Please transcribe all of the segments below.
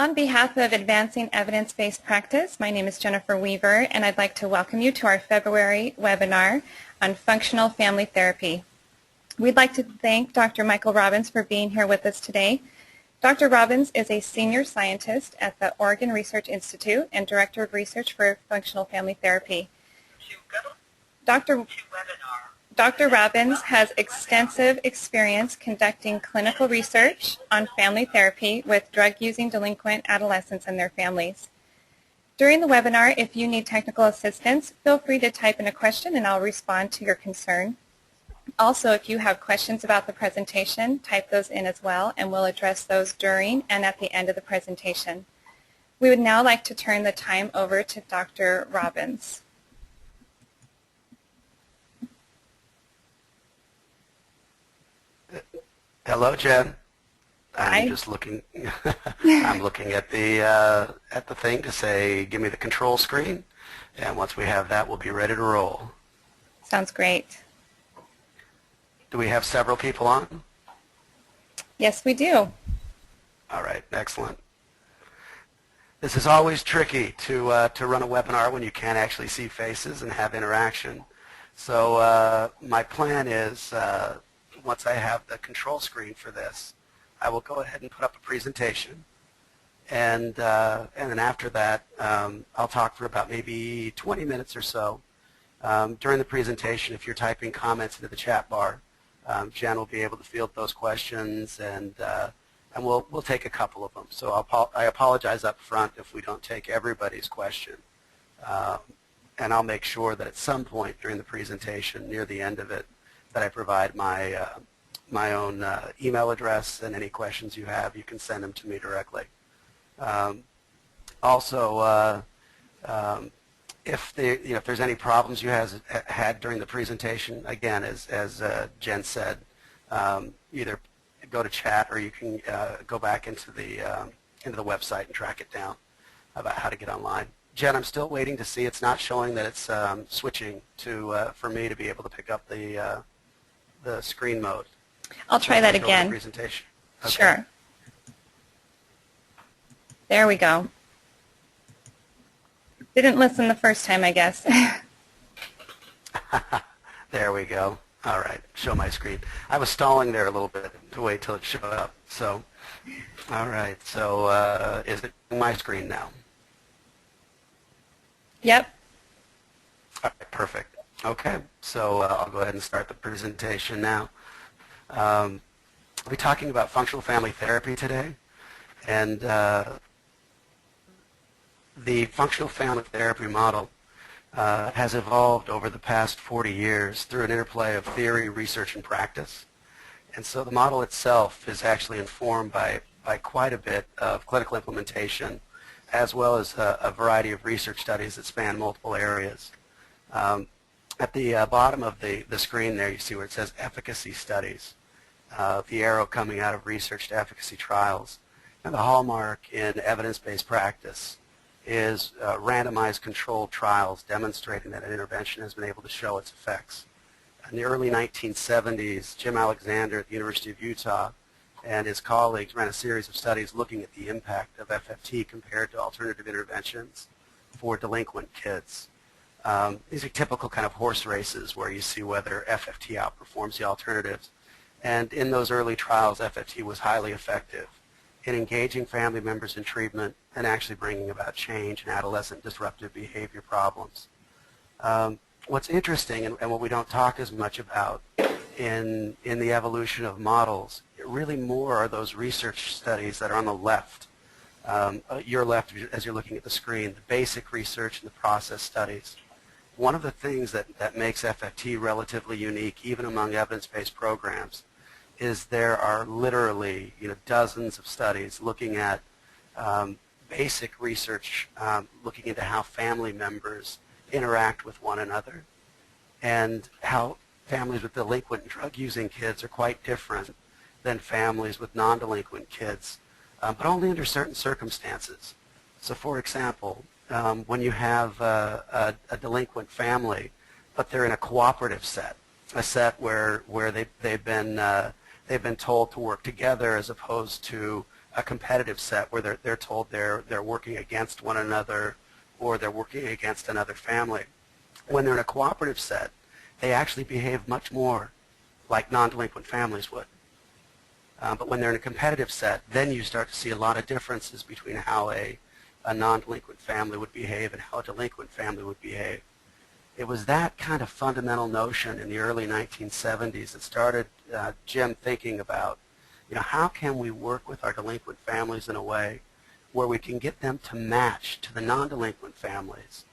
On behalf of Advancing Evidence-Based Practice, my name is Jennifer Weaver, and I'd like to welcome you to our February webinar on functional family therapy. We'd like to thank Dr. Michael Robbins for being here with us today. Dr. Robbins is a senior scientist at the Oregon Research Institute and Director of Research for Functional Family Therapy. Dr. Robbins has extensive experience conducting clinical research on family therapy with drug-using delinquent adolescents and their families. During the webinar, if you need technical assistance, feel free to type in a question and I'll respond to your concern. Also, if you have questions about the presentation, type those in as well, and we'll address those during and at the end of the presentation. We would now like to turn the time over to Dr. Robbins. Hello, Jen. I'm Hi. just looking. I'm looking at the thing to say, give me the control screen, and once we have that, we'll be ready to roll. Sounds great. Do we have several people on? Yes, we do. All right, excellent. This is always tricky to run a webinar when you can't actually see faces and have interaction. So my plan is, once I have the control screen for this, I will go ahead and put up a presentation, and then after that, I'll talk for about maybe 20 minutes or so. During the presentation, if you're typing comments into the chat bar, Jen will be able to field those questions, and we'll take a couple of them. So I apologize up front if we don't take everybody's question, and I'll make sure that at some point during the presentation, near the end of it, that I provide my my own email address, and any questions you have, you can send them to me directly. Also, if there's any problems you had during the presentation, again, as Jen said, either go to chat or you can go back into the website and track it down about how to get online. Jen, I'm still waiting to see. It's not showing that it's switching to for me to be able to pick up the screen mode. I'll try that again. Presentation. Okay. Sure. There we go. Didn't listen the first time, I guess. There we go. All right, show my screen. I was stalling there a little bit to wait till it showed up. So, all right. So, is it my screen now? Yep. All right, perfect. Okay, so I'll go ahead and start the presentation now. I'll be talking about functional family therapy today, and the functional family therapy model has evolved over the past 40 years through an interplay of theory, research, and practice. And so the model itself is actually informed by quite a bit of clinical implementation, as well as a variety of research studies that span multiple areas. At the bottom of the screen there, you see where it says efficacy studies, the arrow coming out of research to efficacy trials. And the hallmark in evidence-based practice is randomized controlled trials demonstrating that an intervention has been able to show its effects. In the early 1970s, Jim Alexander at the University of Utah and his colleagues ran a series of studies looking at the impact of FFT compared to alternative interventions for delinquent kids. These are typical kind of horse races where you see whether FFT outperforms the alternatives. And in those early trials, FFT was highly effective in engaging family members in treatment and actually bringing about change in adolescent disruptive behavior problems. What's interesting, and what we don't talk as much about in the evolution of models, really more are those research studies that are on the left. Your left, as you're looking at the screen, the basic research and the process studies. One of the things that makes FFT relatively unique, even among evidence-based programs, is there are literally dozens of studies looking at basic research, looking into how family members interact with one another, and how families with delinquent and drug-using kids are quite different than families with non-delinquent kids, but only under certain circumstances. So, for example, when you have a delinquent family, but they're in a cooperative set, a set where they've been told to work together as opposed to a competitive set where they're told they're working against one another or they're working against another family. When they're in a cooperative set, they actually behave much more like non-delinquent families would. But when they're in a competitive set, then you start to see a lot of differences between how a non-delinquent family would behave and how a delinquent family would behave. It was that kind of fundamental notion in the early 1970s that started Jim thinking about, how can we work with our delinquent families in a way where we can get them to match to the non-delinquent families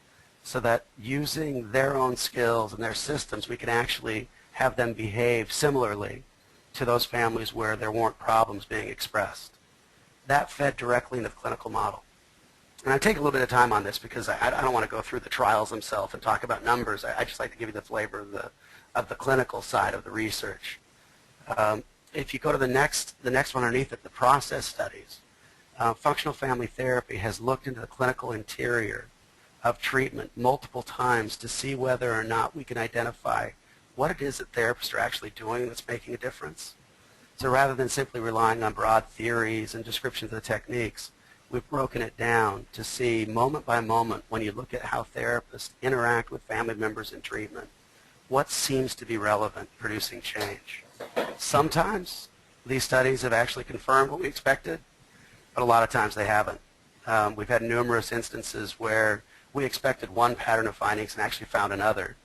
so that using their own skills and their systems, we can actually have them behave similarly to those families where there weren't problems being expressed. That fed directly into the clinical model. And I take a little bit of time on this because I don't want to go through the trials themselves and talk about numbers. I just like to give you the flavor of the clinical side of the research. If you go to the next one underneath it, the process studies, functional family therapy has looked into the clinical interior of treatment multiple times to see whether or not we can identify what it is that therapists are actually doing that's making a difference. So rather than simply relying on broad theories and descriptions of the techniques, we've broken it down to see moment by moment when you look at how therapists interact with family members in treatment, what seems to be relevant, producing change. Sometimes these studies have actually confirmed what we expected, but a lot of times they haven't. We've had numerous instances where we expected one pattern of findings and actually found another.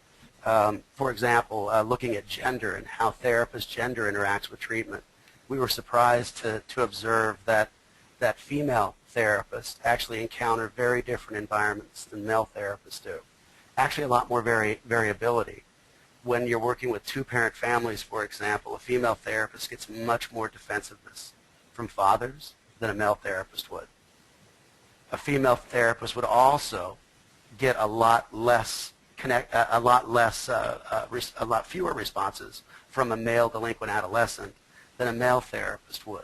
For example, looking at gender and how therapist gender interacts with treatment, we were surprised to observe that female therapists actually encounter very different environments than male therapists do. Actually, a lot more variability. When you're working with two-parent families, for example, a female therapist gets much more defensiveness from fathers than a male therapist would. A female therapist would also get a lot fewer responses from a male delinquent adolescent than a male therapist would.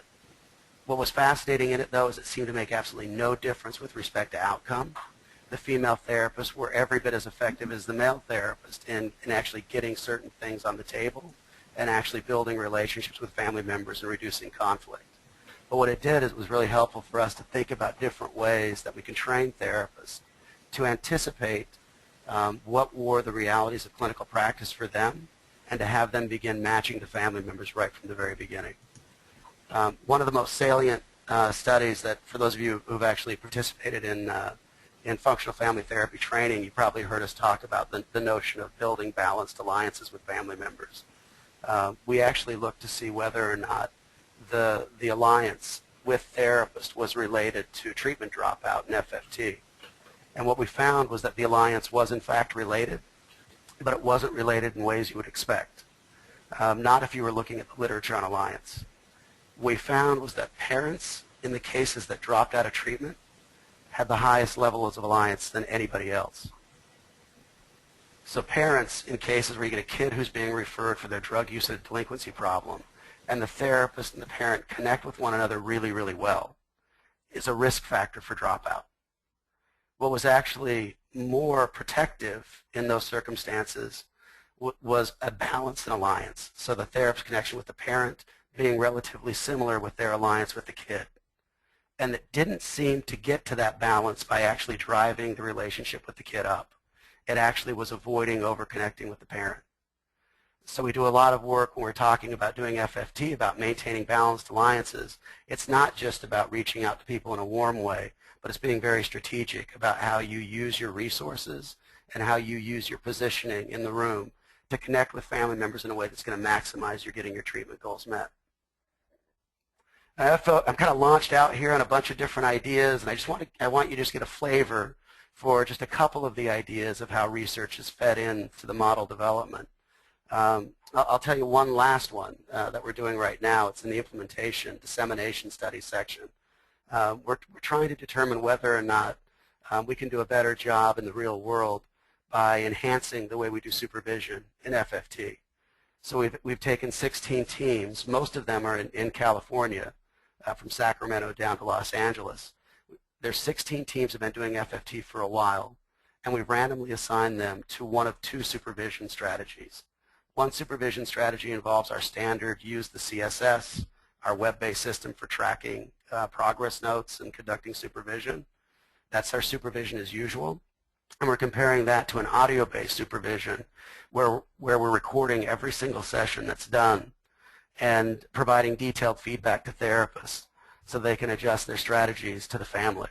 What was fascinating in it, though, is it seemed to make absolutely no difference with respect to outcome. The female therapists were every bit as effective as the male therapist in actually getting certain things on the table and actually building relationships with family members and reducing conflict. But what it did is it was really helpful for us to think about different ways that we can train therapists to anticipate what were the realities of clinical practice for them and to have them begin matching to family members right from the very beginning. One of the most salient studies that, for those of you who've actually participated in functional family therapy training, you probably heard us talk about the notion of building balanced alliances with family members. We actually looked to see whether or not the alliance with therapists was related to treatment dropout in FFT. And what we found was that the alliance was in fact related, but it wasn't related in ways you would expect. Not if you were looking at the literature on alliance. What we found was that parents, in the cases that dropped out of treatment, had the highest levels of alliance than anybody else. So parents, in cases where you get a kid who's being referred for their drug use and delinquency problem, and the therapist and the parent connect with one another really, really well, is a risk factor for dropout. What was actually more protective in those circumstances was a balance in alliance. So the therapist connection with the parent being relatively similar with their alliance with the kid. And it didn't seem to get to that balance by actually driving the relationship with the kid up. It actually was avoiding over-connecting with the parent. So we do a lot of work when we're talking about doing FFT, about maintaining balanced alliances. It's not just about reaching out to people in a warm way, but it's being very strategic about how you use your resources and how you use your positioning in the room to connect with family members in a way that's going to maximize your getting your treatment goals met. I'm kind of launched out here on a bunch of different ideas, and I want you to just get a flavor for just a couple of the ideas of how research is fed into the model development. I'll tell you one last one that we're doing right now. It's in the implementation, dissemination study section. We're trying to determine whether or not we can do a better job in the real world by enhancing the way we do supervision in FFT. So we've taken 16 teams. Most of them are in California, from Sacramento down to Los Angeles. There's 16 teams that have been doing FFT for a while, and we've randomly assigned them to one of two supervision strategies. One supervision strategy involves our standard use the CSS, our web-based system for tracking progress notes and conducting supervision. That's our supervision as usual. And we're comparing that to an audio-based supervision where we're recording every single session that's done and providing detailed feedback to therapists so they can adjust their strategies to the family.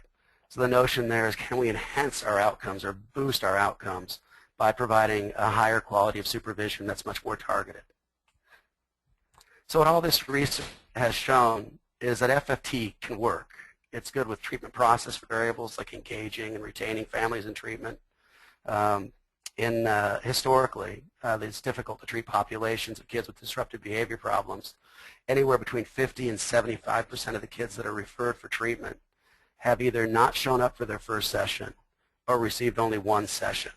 So the notion there is, can we enhance our outcomes or boost our outcomes by providing a higher quality of supervision that's much more targeted? So what all this research has shown is that FFT can work. It's good with treatment process variables like engaging and retaining families in treatment. Historically, these difficult to treat populations of kids with disruptive behavior problems, anywhere between 50 and 75% of the kids that are referred for treatment have either not shown up for their first session or received only one session.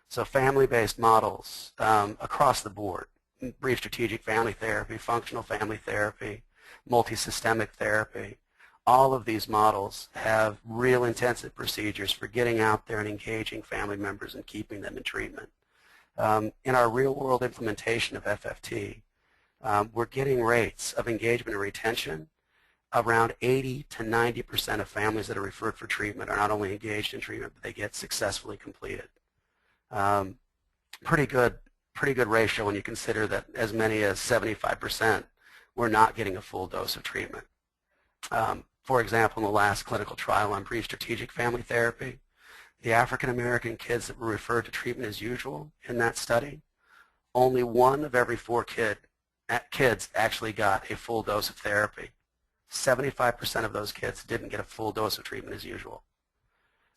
So family-based models across the board, brief strategic family therapy, functional family therapy, multi-systemic therapy, all of these models have real intensive procedures for getting out there and engaging family members and keeping them in treatment. In our real-world implementation of FFT, we're getting rates of engagement and retention. Around 80 to 90% of families that are referred for treatment are not only engaged in treatment, but they get successfully completed. Pretty good ratio when you consider that as many as 75% were not getting a full dose of treatment. For example, in the last clinical trial on brief strategic family therapy, the African American kids that were referred to treatment as usual in that study, only 1 of every 4 kids actually got a full dose of therapy. 75% of those kids didn't get a full dose of treatment as usual.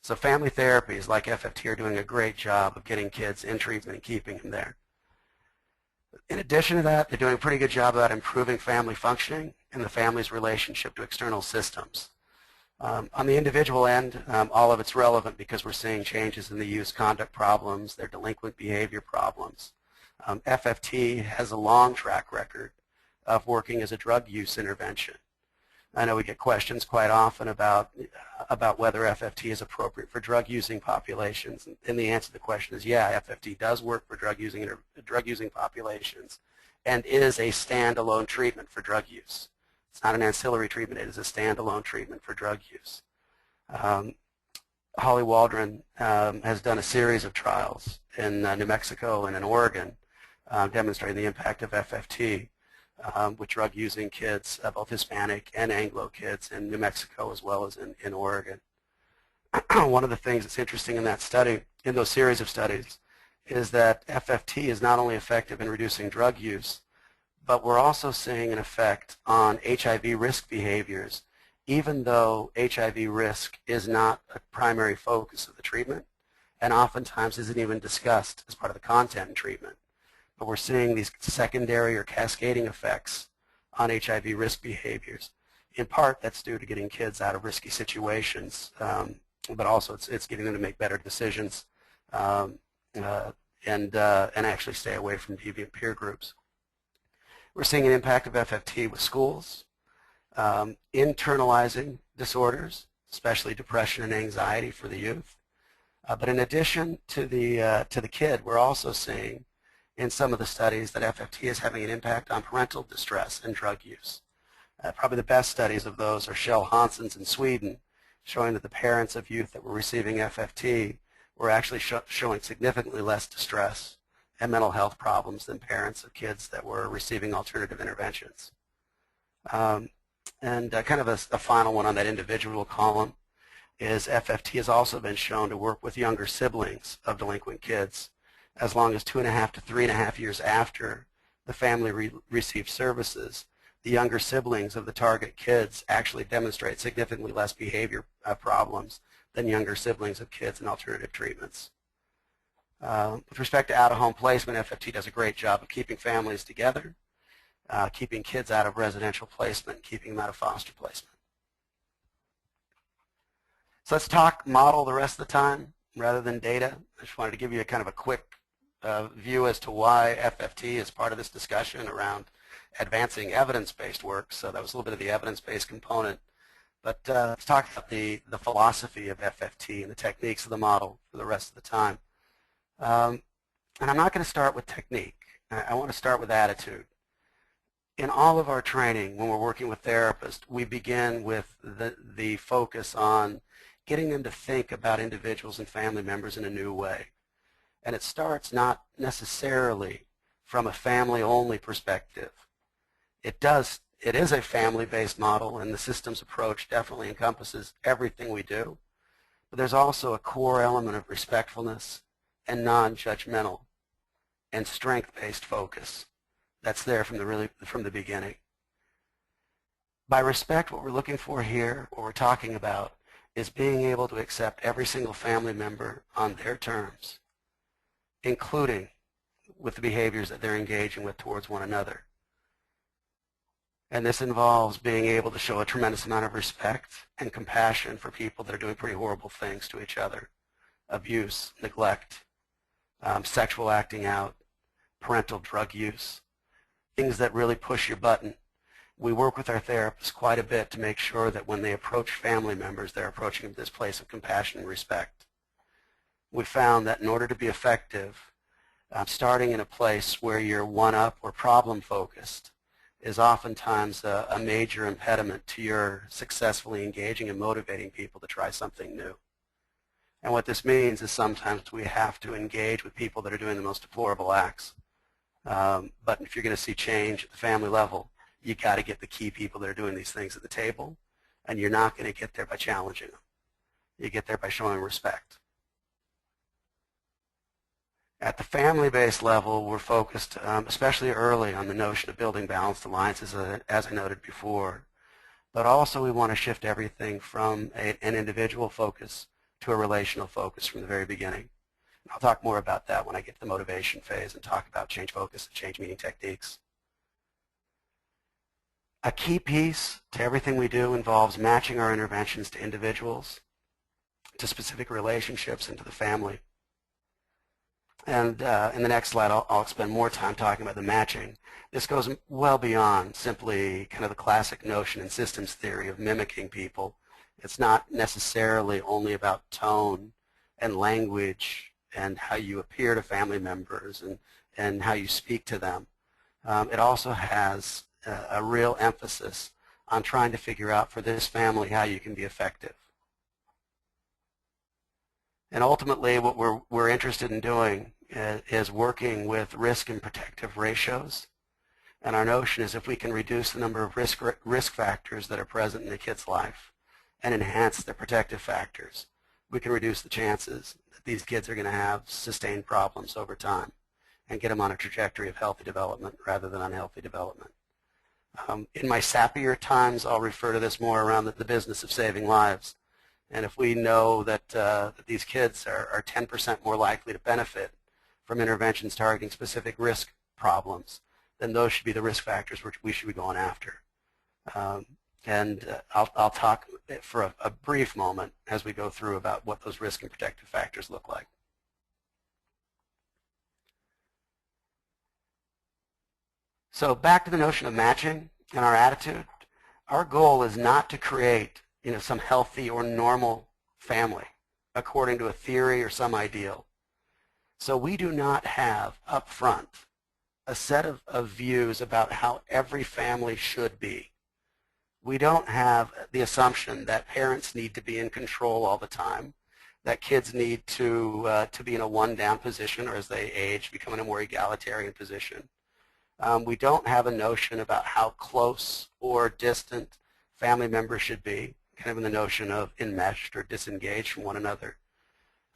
So family therapies like FFT are doing a great job of getting kids in treatment and keeping them there. In addition to that, they're doing a pretty good job about improving family functioning and the family's relationship to external systems. On the individual end, all of it's relevant because we're seeing changes in the youth's conduct problems, their delinquent behavior problems. FFT has a long track record of working as a drug use intervention. I know we get questions quite often about whether FFT is appropriate for drug-using populations, and the answer to the question is yeah, FFT does work for drug-using populations and is a standalone treatment for drug use. It's not an ancillary treatment, it is a standalone treatment for drug use. Holly Waldron has done a series of trials in New Mexico and in Oregon demonstrating the impact of FFT with drug-using kids, both Hispanic and Anglo kids in New Mexico as well as in Oregon. One of the things that's interesting in that study, in those series of studies, is that FFT is not only effective in reducing drug use, but we're also seeing an effect on HIV risk behaviors, even though HIV risk is not a primary focus of the treatment and oftentimes isn't even discussed as part of the content in treatment. But we're seeing these secondary or cascading effects on HIV risk behaviors. In part, that's due to getting kids out of risky situations, but also it's getting them to make better decisions and actually stay away from deviant peer groups. We're seeing an impact of FFT with schools, internalizing disorders, especially depression and anxiety for the youth. But in addition to the kid, we're also seeing in some of the studies that FFT is having an impact on parental distress and drug use. Probably the best studies of those are Kjell Hansen's in Sweden, showing that the parents of youth that were receiving FFT were actually showing significantly less distress and mental health problems than parents of kids that were receiving alternative interventions. Kind of a final one on that individual column is FFT has also been shown to work with younger siblings of delinquent kids as long as 2.5 to 3.5 years after the family receives services. The younger siblings of the target kids actually demonstrate significantly less behavior problems than younger siblings of kids in alternative treatments. With respect to out-of-home placement, FFT does a great job of keeping families together, keeping kids out of residential placement, keeping them out of foster placement. So let's talk model the rest of the time rather than data. I just wanted to give you a kind of a quick view as to why FFT is part of this discussion around advancing evidence-based work. So that was a little bit of the evidence-based component. But let's talk about the philosophy of FFT and the techniques of the model for the rest of the time. And I'm not going to start with technique. I want to start with attitude. In all of our training, when we're working with therapists, we begin with the focus on getting them to think about individuals and family members in a new way. And it starts not necessarily from a family-only perspective. It is a family-based model, and the systems approach definitely encompasses everything we do. But there's also a core element of respectfulness and non-judgmental and strength-based focus that's there from the beginning. By respect, what we're looking for here, what we're talking about, is being able to accept every single family member on their terms, including with the behaviors that they're engaging with towards one another. And this involves being able to show a tremendous amount of respect and compassion for people that are doing pretty horrible things to each other. Abuse, neglect, sexual acting out, parental drug use, things that really push your button. We work with our therapists quite a bit to make sure that when they approach family members, they're approaching this place of compassion and respect. We found that in order to be effective, starting in a place where you're one-up or problem-focused is oftentimes a major impediment to your successfully engaging and motivating people to try something new. And what this means is sometimes we have to engage with people that are doing the most deplorable acts. But if you're going to see change at the family level, you got to get the key people that are doing these things at the table, and you're not going to get there by challenging them. You get there by showing respect. At the family-based level, we're focused, especially early, on the notion of building balanced alliances, as I noted before. But also we want to shift everything from an individual focus to a relational focus from the very beginning. And I'll talk more about that when I get to the motivation phase and talk about change focus and change meaning techniques. A key piece to everything we do involves matching our interventions to individuals, to specific relationships, and to the family. And in the next slide, I'll spend more time talking about the matching. This goes well beyond simply kind of the classic notion in systems theory of mimicking people. It's not necessarily only about tone and language and how you appear to family members and how you speak to them. It also has a real emphasis on trying to figure out for this family how you can be effective. And ultimately, what we're interested in doing is working with risk and protective ratios. And our notion is if we can reduce the number of risk factors that are present in the kid's life and enhance their protective factors, we can reduce the chances that these kids are going to have sustained problems over time and get them on a trajectory of healthy development rather than unhealthy development. In my sappier times, I'll refer to this more around the business of saving lives. And if we know that these kids are 10% more likely to benefit from interventions targeting specific risk problems, then those should be the risk factors which we should be going after. I'll talk for a brief moment as we go through about what those risk and protective factors look like. So back to the notion of matching and our attitude. Our goal is not to create some healthy or normal family according to a theory or some ideal. So we do not have up front a set of views about how every family should be. We don't have the assumption that parents need to be in control all the time, that kids need to be in a one-down position or as they age become in a more egalitarian position. We don't have a notion about how close or distant family members should be, kind of in the notion of enmeshed or disengaged from one another.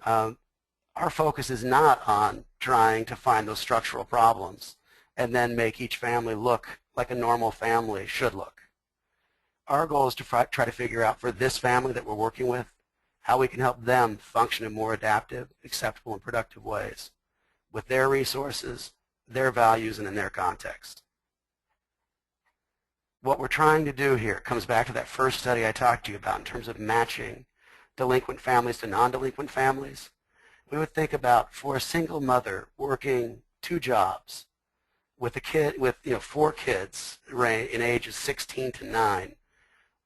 Our focus is not on trying to find those structural problems and then make each family look like a normal family should look. Our goal is to try to figure out for this family that we're working with how we can help them function in more adaptive, acceptable, and productive ways with their resources, their values, and in their context. What we're trying to do here comes back to that first study I talked to you about in terms of matching delinquent families to non-delinquent families. We would think about for a single mother working 2 jobs with a kid with 4 kids in ages 16 to 9,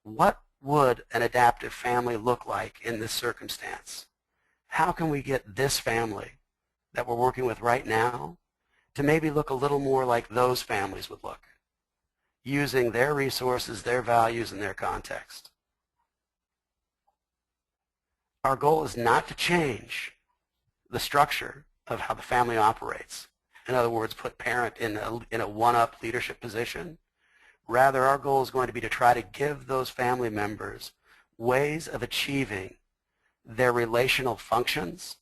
what would an adaptive family look like in this circumstance? How can we get this family that we're working with right now to maybe look a little more like those families would look? using their resources, their values, and their context. Our goal is not to change the structure of how the family operates. In other words, put parent in a one-up leadership position. Rather, our goal is going to be to try to give those family members ways of achieving their relational functions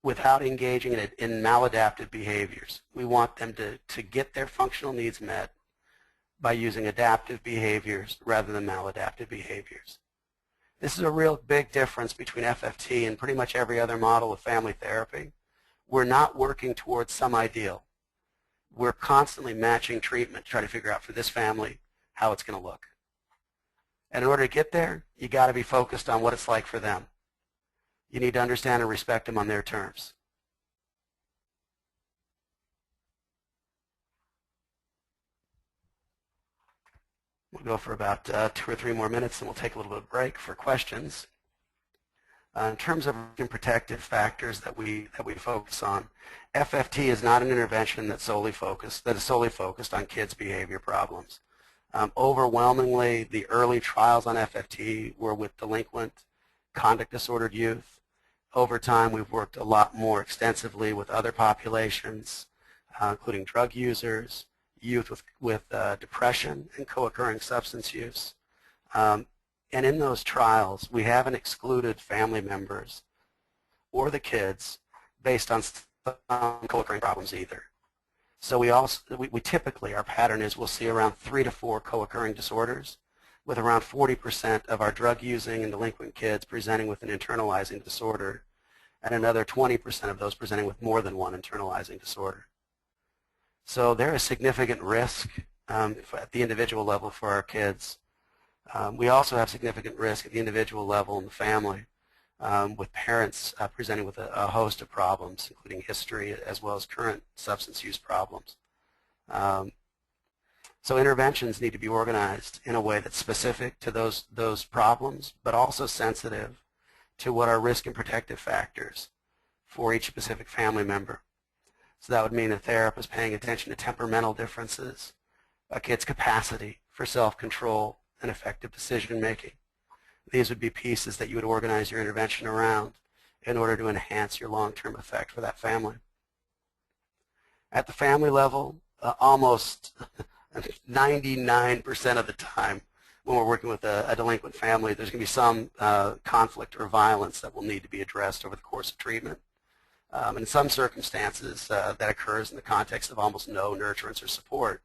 without engaging in maladaptive behaviors. We want them to get their functional needs met by using adaptive behaviors rather than maladaptive behaviors. This is a real big difference between FFT and pretty much every other model of family therapy. We're not working towards some ideal. We're constantly matching treatment to try to figure out for this family how it's going to look. And in order to get there, you got to be focused on what it's like for them. You need to understand and respect them on their terms. We'll go for about 2 or 3 more minutes, and we'll take a little bit of a break for questions. In terms of protective factors that we focus on, FFT is not an intervention that is solely focused on kids' behavior problems. Overwhelmingly, the early trials on FFT were with delinquent, conduct disordered youth. Over time, we've worked a lot more extensively with other populations, including drug users, youth with depression and co-occurring substance use. And in those trials, we haven't excluded family members or the kids based on some co-occurring problems either. So we typically, our pattern is we'll see around 3 to 4 co-occurring disorders, with around 40% of our drug-using and delinquent kids presenting with an internalizing disorder, and another 20% of those presenting with more than one internalizing disorder. So there is significant risk at the individual level for our kids. We also have significant risk at the individual level in the family, with parents presenting with a host of problems, including history as well as current substance use problems. So interventions need to be organized in a way that's specific to those problems, but also sensitive to what are risk and protective factors for each specific family member. So that would mean a therapist paying attention to temperamental differences, a kid's capacity for self-control and effective decision-making. These would be pieces that you would organize your intervention around in order to enhance your long-term effect for that family. At the family level, almost 99% of the time when we're working with a delinquent family, there's going to be some conflict or violence that will need to be addressed over the course of treatment. In some circumstances, that occurs in the context of almost no nurturance or support.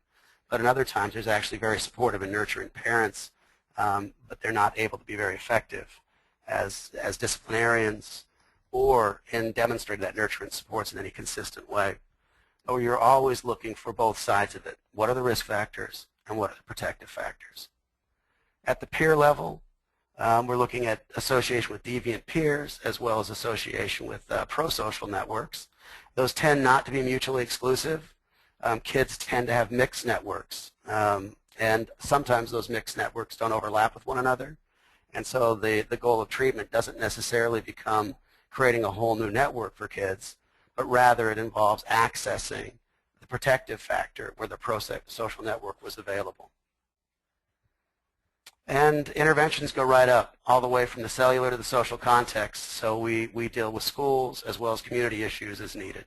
But in other times, there's actually very supportive and nurturing parents, but they're not able to be very effective as disciplinarians or in demonstrating that nurturance supports in any consistent way. Or you're always looking for both sides of it. What are the risk factors and what are the protective factors? At the peer level, we're looking at association with deviant peers as well as association with pro-social networks. Those tend not to be mutually exclusive. Kids tend to have mixed networks, and sometimes those mixed networks don't overlap with one another. And so the goal of treatment doesn't necessarily become creating a whole new network for kids, but rather it involves accessing the protective factor where the pro-social network was available. And interventions go right up, all the way from the cellular to the social context, so we deal with schools as well as community issues as needed.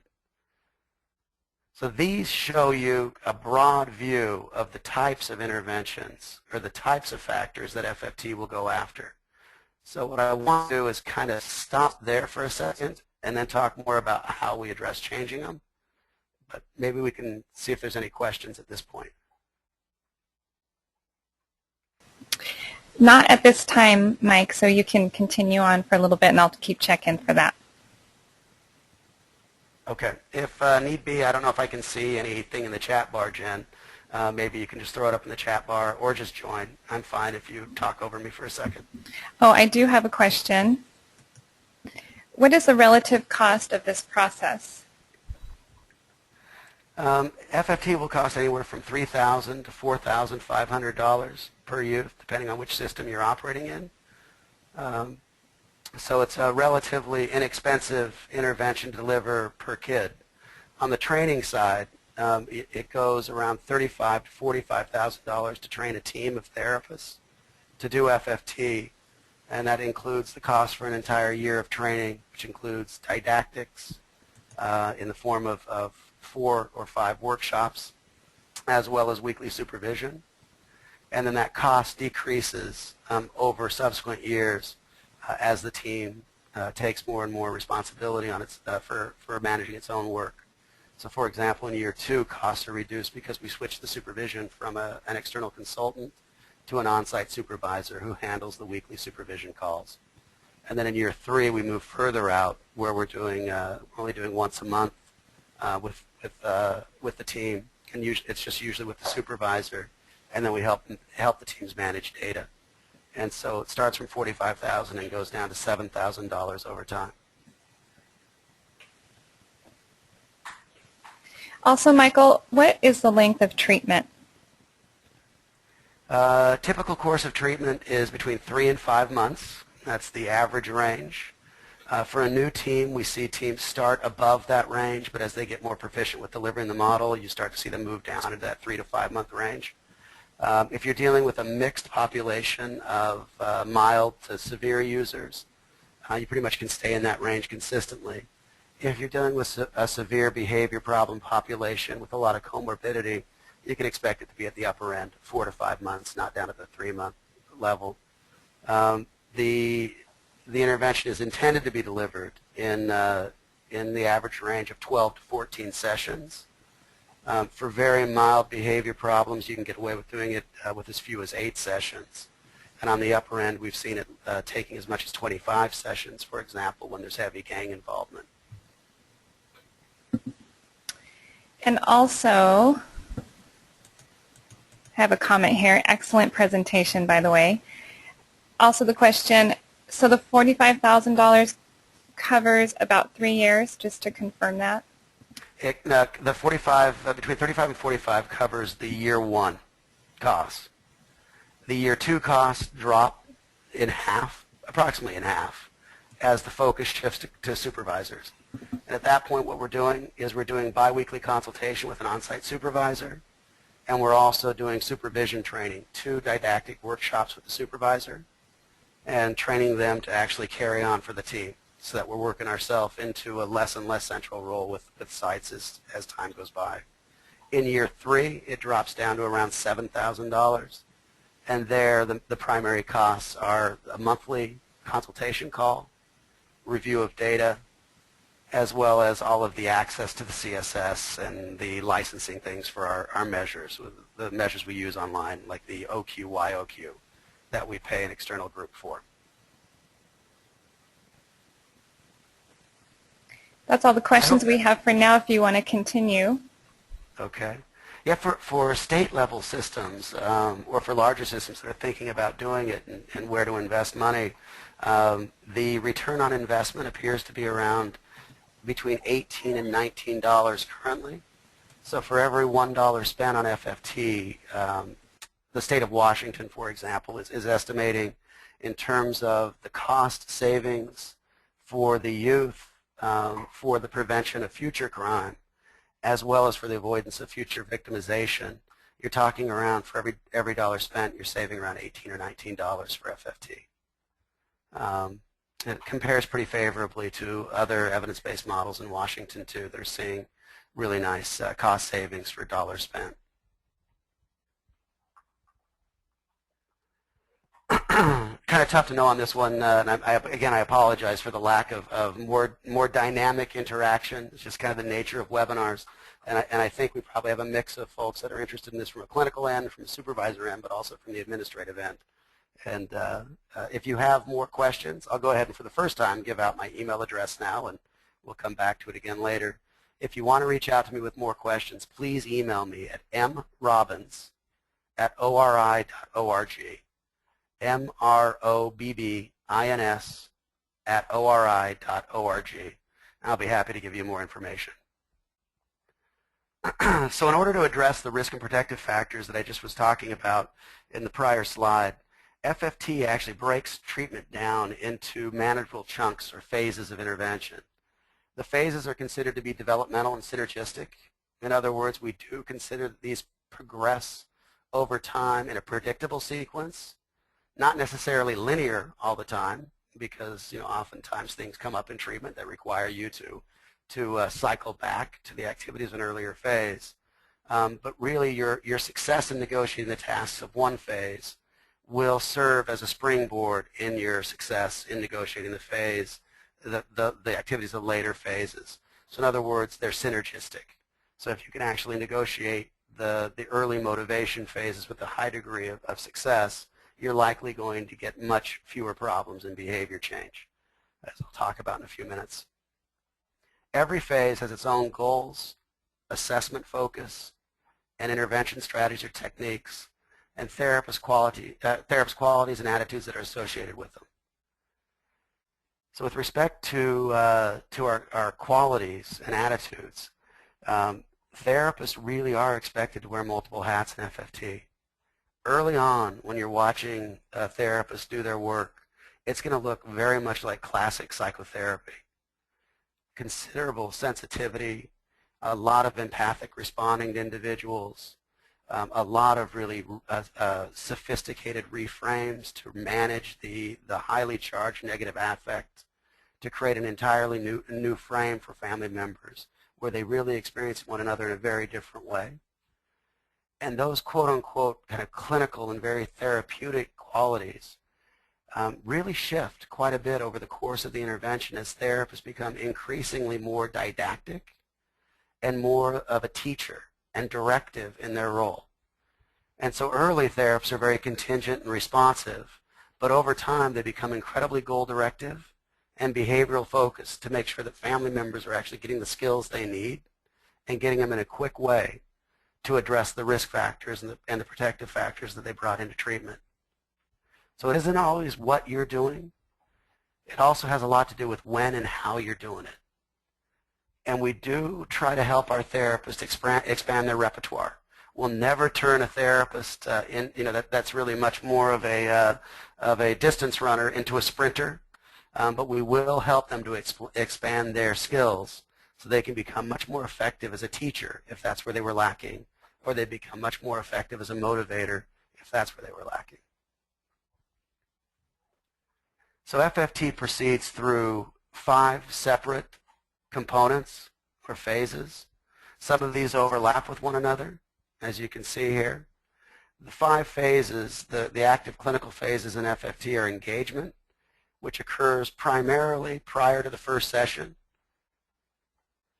So these show you a broad view of the types of interventions or the types of factors that FFT will go after. So what I want to do is kind of stop there for a second and then talk more about how we address changing them. But maybe we can see if there's any questions at this point. Not at this time, Mike, so you can continue on for a little bit and I'll keep checking for that. Okay. If need be, I don't know if I can see anything in the chat bar, Jen. Maybe you can just throw it up in the chat bar or just join. I'm fine if you talk over me for a second. Oh, I do have a question. What is the relative cost of this process? FFT will cost anywhere from $3,000 to $4,500 per youth, depending on which system you're operating in. So it's a relatively inexpensive intervention to deliver per kid. On the training side, it goes around $35,000 to $45,000 to train a team of therapists to do FFT, and that includes the cost for an entire year of training, which includes didactics in the form of 4 or 5 workshops, as well as weekly supervision. And then that cost decreases over subsequent years as the team takes more and more responsibility on its, for managing its own work. So for example, in year 2, costs are reduced because we switched the supervision from an external consultant to an on-site supervisor who handles the weekly supervision calls. And then in year 3, we move further out where we're doing only doing once a month with the team, and it's just usually with the supervisor, and then we help the teams manage data. And so it starts from $45,000 and goes down to $7,000 over time. Also, Michael, what is the length of treatment? Typical course of treatment is between 3 and 5 months. That's the average range. For a new team, we see teams start above that range, but as they get more proficient with delivering the model, you start to see them move down into that 3 to 5 month range. If you're dealing with a mixed population of mild to severe users, you pretty much can stay in that range consistently. If you're dealing with a severe behavior problem population with a lot of comorbidity, you can expect it to be at the upper end, 4 to 5 months, not down at the 3-month level. The intervention is intended to be delivered in the average range of 12 to 14 sessions. For very mild behavior problems, you can get away with doing it with as few as 8 sessions. And on the upper end, we've seen it taking as much as 25 sessions, for example, when there's heavy gang involvement. And also, I have a comment here. Excellent presentation, by the way. Also the question, so the $45,000 covers about 3 years, just to confirm that? The 45, between 35 and 45 covers the year 1 costs. The year 2 costs drop in half, approximately in half, as the focus shifts to supervisors. And at that point, what we're doing is we're doing biweekly consultation with an on-site supervisor, and we're also doing supervision training, 2 didactic workshops with the supervisor, and training them to actually carry on for the team, so that we're working ourselves into a less and less central role with sites as time goes by. In year 3, it drops down to around $7,000, and there the primary costs are a monthly consultation call, review of data, as well as all of the access to the CSS and the licensing things for our measures, the measures we use online, like the OQ, YOQ, that we pay an external group for. That's all the questions we have for now if you want to continue. Okay. Yeah, for state-level systems or for larger systems that are thinking about doing it and where to invest money, the return on investment appears to be around between $18 and $19 currently. So for every $1 spent on FFT, the state of Washington, for example, is estimating in terms of the cost savings for the youth, for the prevention of future crime, as well as for the avoidance of future victimization. You're talking around, for every dollar spent, you're saving around $18 or $19 for FFT. It compares pretty favorably to other evidence-based models in Washington, too. They're seeing really nice cost savings for dollars spent. Kind of tough to know on this one, and again, I apologize for the lack of more dynamic interaction. It's just kind of the nature of webinars, and I think we probably have a mix of folks that are interested in this from a clinical end, from a supervisor end, but also from the administrative end. And if you have more questions, I'll go ahead and for the first time give out my email address now, and we'll come back to it again later. If you want to reach out to me with more questions, please email me at mrobbins@ori.org. MROBBINS@ORI.org. I'll be happy to give you more information. So in order to address the risk and protective factors that I just was talking about in the prior slide, FFT actually breaks treatment down into manageable chunks or phases of intervention. The phases are considered to be developmental and synergistic, In other words, we do consider that these progress over time in a predictable sequence, not necessarily linear all the time, because oftentimes things come up in treatment that require you to cycle back to the activities of an earlier phase. But really, your success in negotiating the tasks of one phase will serve as a springboard in your success in negotiating the activities of later phases. So in other words, they're synergistic. So if you can actually negotiate the early motivation phases with a high degree of success, you're likely going to get much fewer problems in behavior change, as I'll talk about in a few minutes. Every phase has its own goals, assessment focus, and intervention strategies or techniques, and therapist qualities and attitudes that are associated with them. So with respect to our qualities and attitudes, therapists really are expected to wear multiple hats in FFT. Early on, when you're watching therapists do their work, it's going to look very much like classic psychotherapy. Considerable sensitivity, a lot of empathic responding to individuals, a lot of really sophisticated reframes to manage the highly charged negative affect, to create an entirely new frame for family members where they really experience one another in a very different way. And those quote-unquote kind of clinical and very therapeutic qualities really shift quite a bit over the course of the intervention as therapists become increasingly more didactic and more of a teacher and directive in their role. And so early therapists are very contingent and responsive, but over time they become incredibly goal-directive and behavioral focused to make sure that family members are actually getting the skills they need and getting them in a quick way to address the risk factors and the protective factors that they brought into treatment. So it isn't always what you're doing. It also has a lot to do with when and how you're doing it. And we do try to help our therapists expand their repertoire. We'll never turn a therapist that's really much more of a distance runner into a sprinter, but we will help them to expand their skills so they can become much more effective as a teacher if that's where they were lacking, or they become much more effective as a motivator if that's where they were lacking. So FFT proceeds through 5 separate components or phases. Some of these overlap with one another, as you can see here. The 5 phases, the active clinical phases in FFT are engagement, which occurs primarily prior to the first session.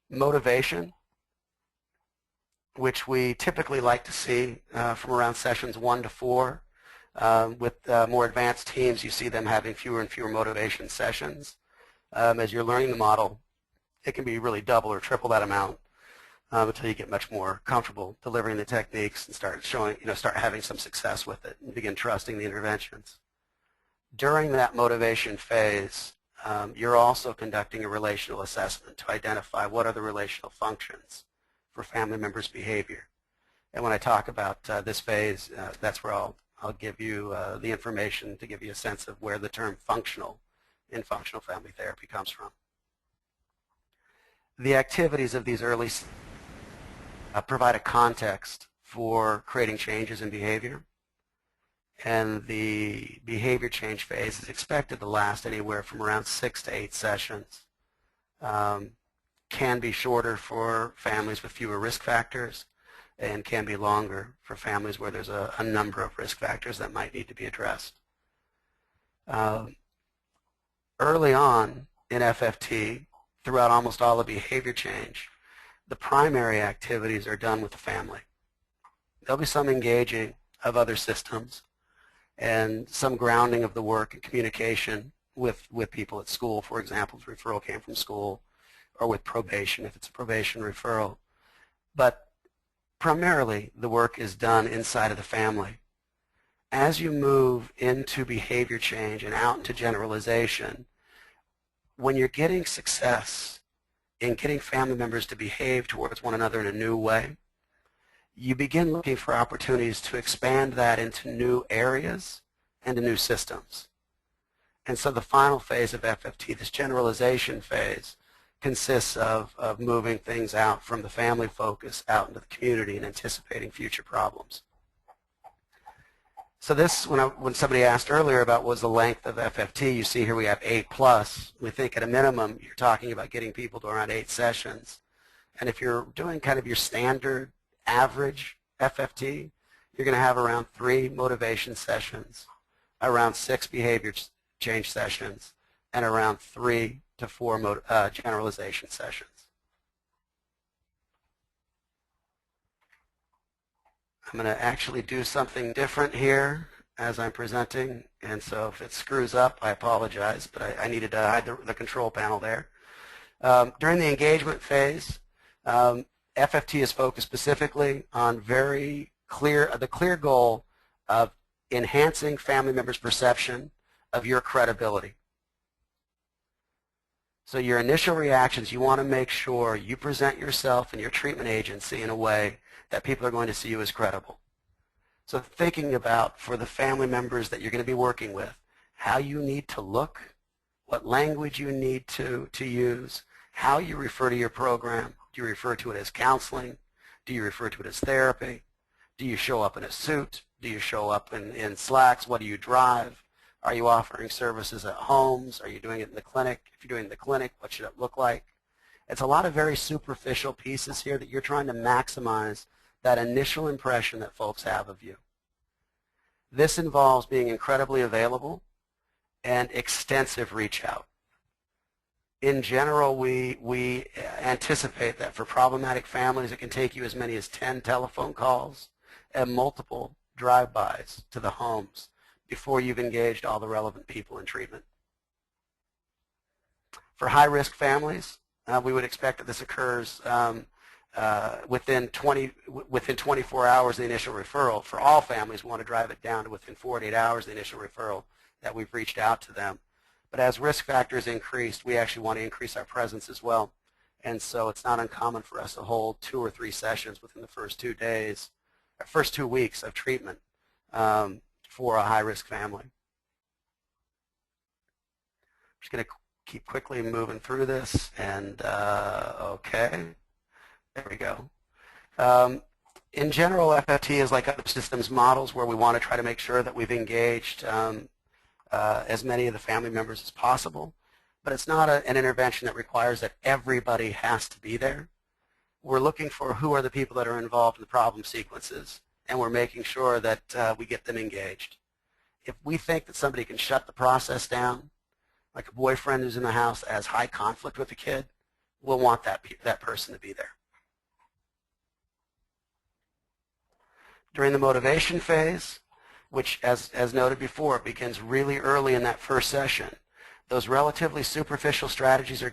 Motivation, which we typically like to see from around sessions 1 to 4. With more advanced teams, you see them having fewer and fewer motivation sessions. As you're learning the model, it can be really double or triple that amount until you get much more comfortable delivering the techniques and start having some success with it and begin trusting the interventions. During that motivation phase, you're also conducting a relational assessment to identify what are the relational functions for family members' behavior. And when I talk about this phase, that's where I'll give you the information to give you a sense of where the term functional in functional family therapy comes from. The activities of these early provide a context for creating changes in behavior, and the behavior change phase is expected to last anywhere from around 6 to 8 sessions. Can be shorter for families with fewer risk factors, and can be longer for families where there's a number of risk factors that might need to be addressed. Early on in FFT, throughout almost all the behavior change, the primary activities are done with the family. There'll be some engaging of other systems and some grounding of the work and communication with people at school, for example, if the referral came from school, or with probation if it's a probation referral. But primarily, the work is done inside of the family. As you move into behavior change and out into generalization, when you're getting success in getting family members to behave towards one another in a new way, you begin looking for opportunities to expand that into new areas and to new systems. And so the final phase of FFT, this generalization phase, consists of moving things out from the family focus out into the community and anticipating future problems. So this, when somebody asked earlier about what was the length of FFT, you see here we have 8+. We think at a minimum you're talking about getting people to around 8 sessions. And if you're doing kind of your standard average FFT, you're going to have around 3 motivation sessions, around 6 behavior change sessions, and around 3 to 4 generalization sessions. I'm going to actually do something different here as I'm presenting, and so if it screws up, I apologize, but I needed to hide the control panel there. During the engagement phase, FFT is focused specifically on the clear goal of enhancing family members' perception of your credibility. So your initial reactions, you want to make sure you present yourself and your treatment agency in a way that people are going to see you as credible. So thinking about, for the family members that you're going to be working with, how you need to look, what language you need to use, how you refer to your program. Do you refer to it as counseling? Do you refer to it as therapy? Do you show up in a suit? Do you show up in slacks? What do you drive? Are you offering services at homes? Are you doing it in the clinic? If you're doing it in the clinic, what should it look like? It's a lot of very superficial pieces here that you're trying to maximize that initial impression that folks have of you. This involves being incredibly available and extensive reach out. In general, we anticipate that for problematic families, it can take you as many as 10 telephone calls and multiple drive-bys to the homes before you've engaged all the relevant people in treatment. For high-risk families, we would expect that this occurs within 24 hours of the initial referral. For all families, we want to drive it down to within 48 hours of the initial referral that we've reached out to them. But as risk factors increased, we actually want to increase our presence as well. And so it's not uncommon for us to hold 2 or 3 sessions within the first 2 days, or first 2 weeks of treatment for a high-risk family. I'm just going to keep quickly moving through this, and okay, there we go. In general, FFT is like other systems models where we want to try to make sure that we've engaged as many of the family members as possible, but it's not an intervention that requires that everybody has to be there. We're looking for who are the people that are involved in the problem sequences, and we're making sure that we get them engaged. If we think that somebody can shut the process down, like a boyfriend who's in the house that has high conflict with a kid, we'll want that person to be there. During the motivation phase, which as noted before, begins really early in that first session, those relatively superficial strategies are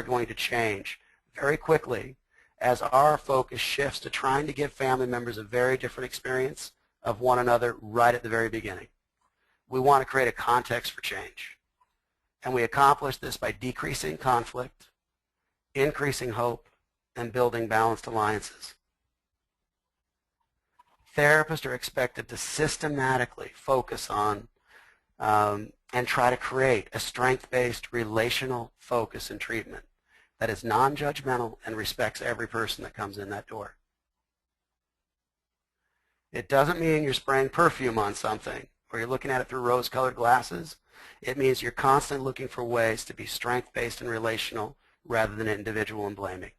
going to change very quickly as our focus shifts to trying to give family members a very different experience of one another right at the very beginning. We want to create a context for change. And we accomplish this by decreasing conflict, increasing hope, and building balanced alliances. Therapists are expected to systematically focus on and try to create a strength-based relational focus in treatment that is non-judgmental and respects every person that comes in that door. It doesn't mean you're spraying perfume on something or you're looking at it through rose-colored glasses. It means you're constantly looking for ways to be strength-based and relational rather than individual and blaming.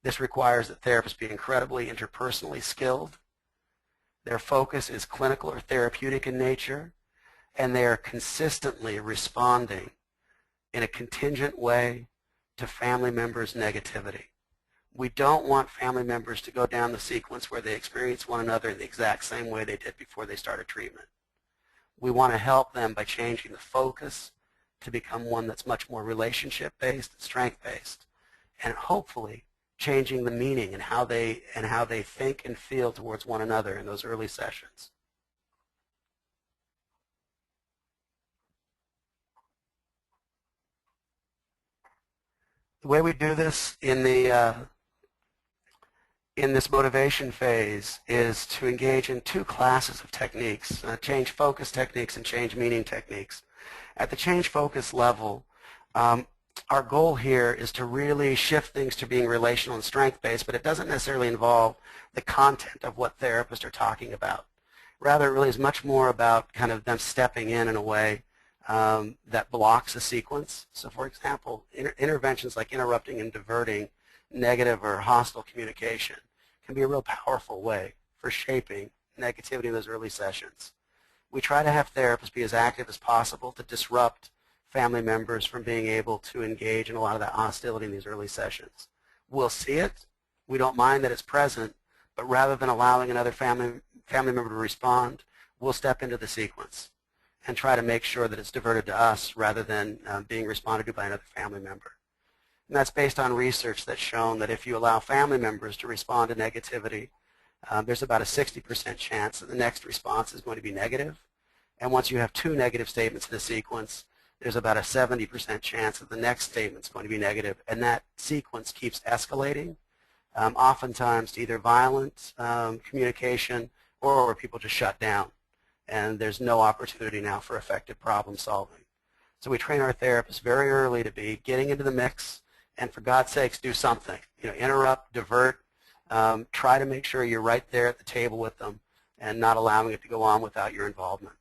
This requires that therapists be incredibly interpersonally skilled. Their focus is clinical or therapeutic in nature, and they are consistently responding in a contingent way to family members' negativity. We don't want family members to go down the sequence where they experience one another in the exact same way they did before they started treatment. We want to help them by changing the focus to become one that's much more relationship-based, strength-based, and hopefully changing the meaning and how they think and feel towards one another in those early sessions. The way we do this in this motivation phase is to engage in 2 classes of techniques, change focus techniques and change meaning techniques. At the change focus level, our goal here is to really shift things to being relational and strength-based, but it doesn't necessarily involve the content of what therapists are talking about. Rather, it really is much more about kind of them stepping in a way that blocks a sequence. So, for example, interventions like interrupting and diverting negative or hostile communication can be a real powerful way for shaping negativity in those early sessions. We try to have therapists be as active as possible to disrupt family members from being able to engage in a lot of that hostility in these early sessions. We'll see it. We don't mind that it's present, but rather than allowing another family member to respond, we'll step into the sequence and try to make sure that it's diverted to us rather than being responded to by another family member. And that's based on research that's shown that if you allow family members to respond to negativity, there's about a 60% chance that the next response is going to be negative. And once you have 2 negative statements in a sequence, there's about a 70% chance that the next statement is going to be negative. And that sequence keeps escalating, oftentimes to either violent communication or where people just shut down. And there's no opportunity now for effective problem solving. So we train our therapists very early to be getting into the mix, and for God's sakes, do something. Interrupt, divert, try to make sure you're right there at the table with them and not allowing it to go on without your involvement.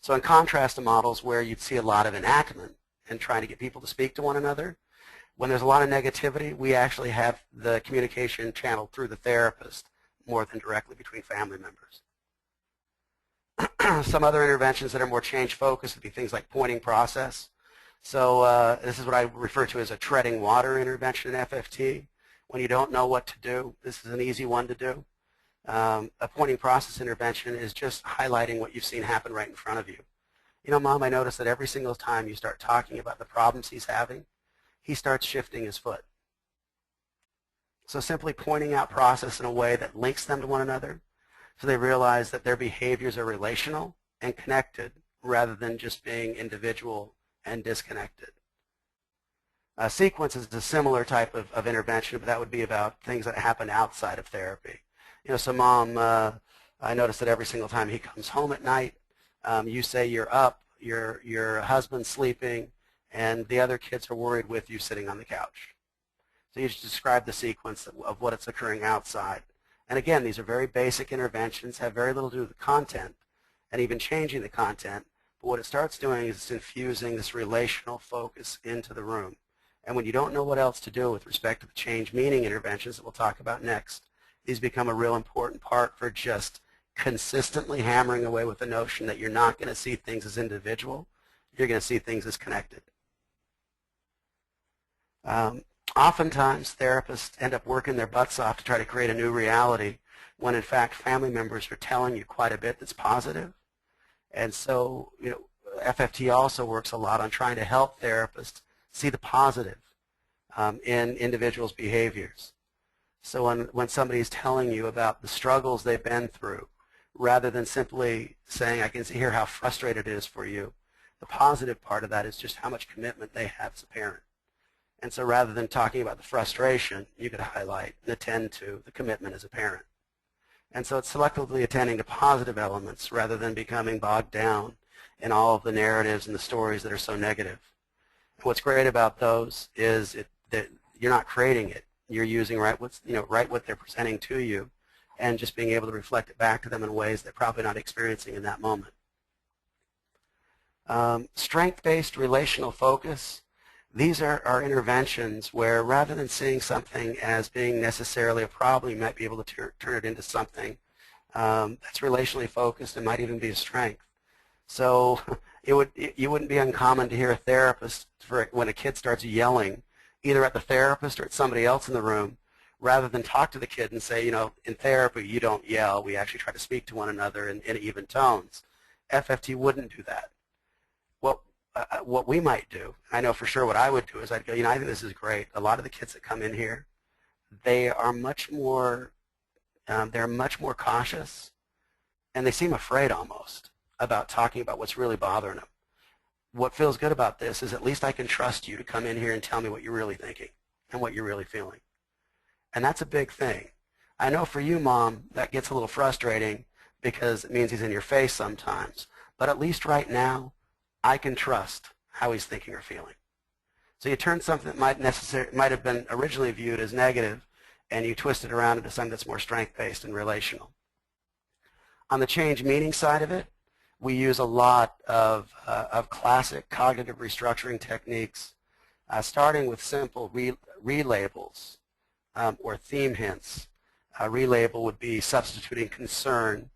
So in contrast to models where you'd see a lot of enactment and trying to get people to speak to one another, when there's a lot of negativity, we actually have the communication channeled through the therapist more than directly between family members. Some other interventions that are more change-focused would be things like pointing process. So this is what I refer to as a treading water intervention in FFT. When you don't know what to do, this is an easy one to do. A pointing process intervention is just highlighting what you've seen happen right in front of you. Mom, I noticed that every single time you start talking about the problems he's having, he starts shifting his foot. So simply pointing out process in a way that links them to one another so they realize that their behaviors are relational and connected rather than just being individual and disconnected. Sequence is a similar type of intervention, but that would be about things that happen outside of therapy. So Mom, I noticed that every single time he comes home at night, you say you're up, your husband's sleeping, and the other kids are worried with you sitting on the couch. So you just describe the sequence of what is occurring outside. And again, these are very basic interventions, have very little to do with the content, and even changing the content. But what it starts doing is it's infusing this relational focus into the room. And when you don't know what else to do with respect to the change meaning interventions that we'll talk about next, these become a real important part for just consistently hammering away with the notion that you're not going to see things as individual, you're going to see things as connected. Oftentimes, therapists end up working their butts off to try to create a new reality when, in fact, family members are telling you quite a bit that's positive. And so, FFT also works a lot on trying to help therapists see the positive in individuals' behaviors. So when somebody's telling you about the struggles they've been through, rather than simply saying, I can hear how frustrated it is for you, the positive part of that is just how much commitment they have as a parent. And so rather than talking about the frustration, you could highlight and attend to the commitment as a parent. And so it's selectively attending to positive elements rather than becoming bogged down in all of the narratives and the stories that are so negative. And what's great about those is that you're not creating it. You're using right what they're presenting to you and just being able to reflect it back to them in ways they're probably not experiencing in that moment. Strength-based relational focus. These are interventions where rather than seeing something as being necessarily a problem, you might be able to turn it into something that's relationally focused and might even be a strength. So you wouldn't be uncommon to hear a therapist, when a kid starts yelling, either at the therapist or at somebody else in the room, rather than talk to the kid and say, in therapy you don't yell, we actually try to speak to one another in even tones. FFT wouldn't do that. What we might do, I know for sure what I would do is I'd go, I think this is great. A lot of the kids that come in here, they are much more cautious, and they seem afraid almost about talking about what's really bothering them. What feels good about this is at least I can trust you to come in here and tell me what you're really thinking and what you're really feeling. And that's a big thing. I know for you, Mom, that gets a little frustrating because it means he's in your face sometimes. But at least right now, I can trust how he's thinking or feeling. So you turn something that might have been originally viewed as negative, and you twist it around into something that's more strength-based and relational. On the change meaning side of it, we use a lot of classic cognitive restructuring techniques, starting with simple relabels or theme hints. A relabel would be substituting concern